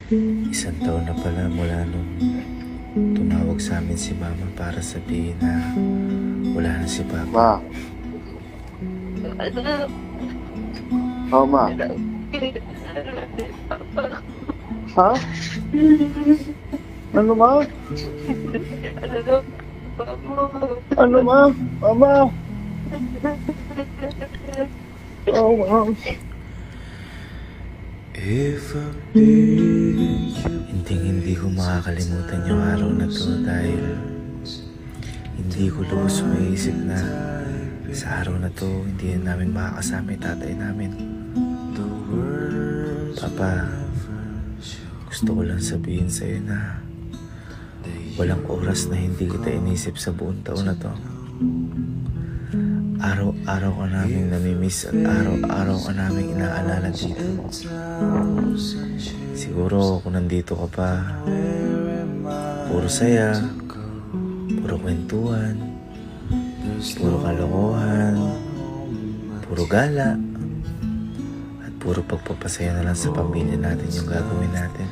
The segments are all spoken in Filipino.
Isang taon na pala mula nung tumawag sa amin si Mama para sabihin na wala na si Papa. Ma. Oh, ma. Ha? Ano, ma? Ano, ma? Mama? Oh, ma. Hindi ko makakalimutan yung araw na to dahil hindi ko lubos maisip na sa araw na to hindi na namin makakasama yung tatay namin. Papa, gusto ko lang sabihin sa'yo na walang oras na hindi kita inisip sa buong taon na to. Araw-araw ka namin namimiss at araw-araw ka namin inaalala dito. Siguro kung nandito ka pa, puro saya, puro kwentuhan, puro kalokohan, puro gala, at puro pagpapasaya na lang sa pamilya natin yung gagawin natin.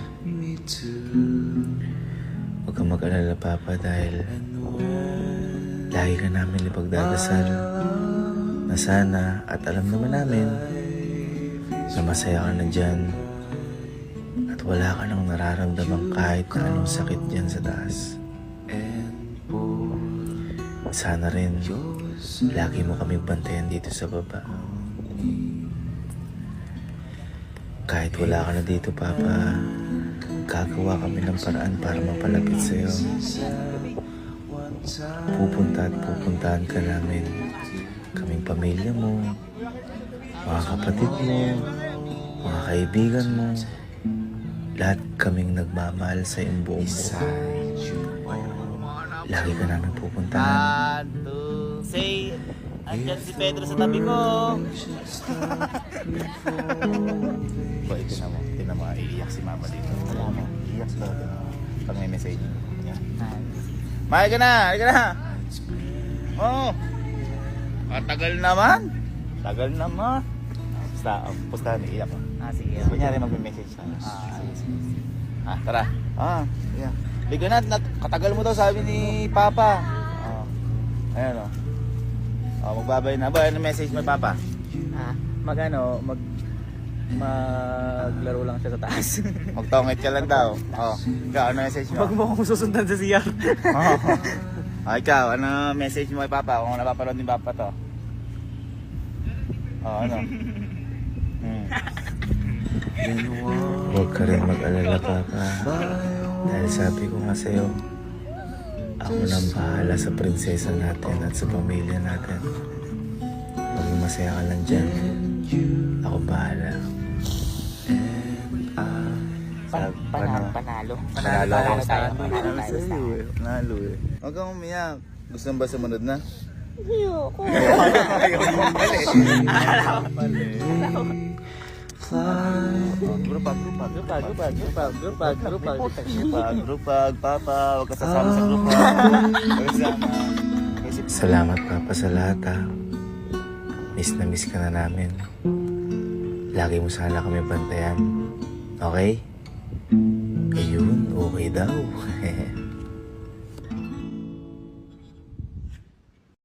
Huwag kang mag-alala, Papa, dahil lagi ka namin ipagdadasal na sana at alam naman namin na masaya ka na dyan at wala ka nang nararamdaman kahit na anong sakit dyan sa taas. Sana rin lagi mo kaming bantayan dito sa baba. Kahit wala ka na dito, Papa, gagawa kami ng paraan para mapalapit sa'yo. Pupunta at pupuntahan ka namin, kaming pamilya mo, mga kapatid mo, mga kaibigan mo, lahat kaming nagmamahal sa iyong buong buhay. Lagi ka namin pupuntahan. 1, 2, say, andyan si Pedro sa tabi ko. Boy, tinan mo, iiyak si Mama dito. Iiyak si Mama. Pag may message. Mahal ka na, halika na. Oo. Tagal naman. Tagal naman. Basta, pustahan, iiyak ko. Sige. Kunyari mag-message ka. Tara. Yeah. Bigyan na, katagal mo daw sabi ni Papa. Ayan o. Magbabay na. Ano message mo, Papa? Maglaro lang siya sa taas. Magtongit ka lang daw. Ikaw, ano message mo? Huwag mo akong susundan sa CR. Ikaw, ano message mo kay Papa? Kung napapanood ni Papa to. Ano? Huwag ka rin mag-alala, Papa. Dahil sabi ko nga sa'yo, ako nang bahala sa prinsesa natin at sa pamilya natin. Maging masaya ka lang dyan. Ako bahala. Panalo. Panalo tayo. Panalo eh. Huwag kang umiyak. Gusto mo ba sumunod na? Ayoko. Ayaw mo mali. Grupag, Papa. Huwag ka sasama sa grupag. Salamat, Papa, sa lahat, ha. Miss na miss ka na namin. Lagi mo sana kami bantayan. Okay? Ayun, okay daw.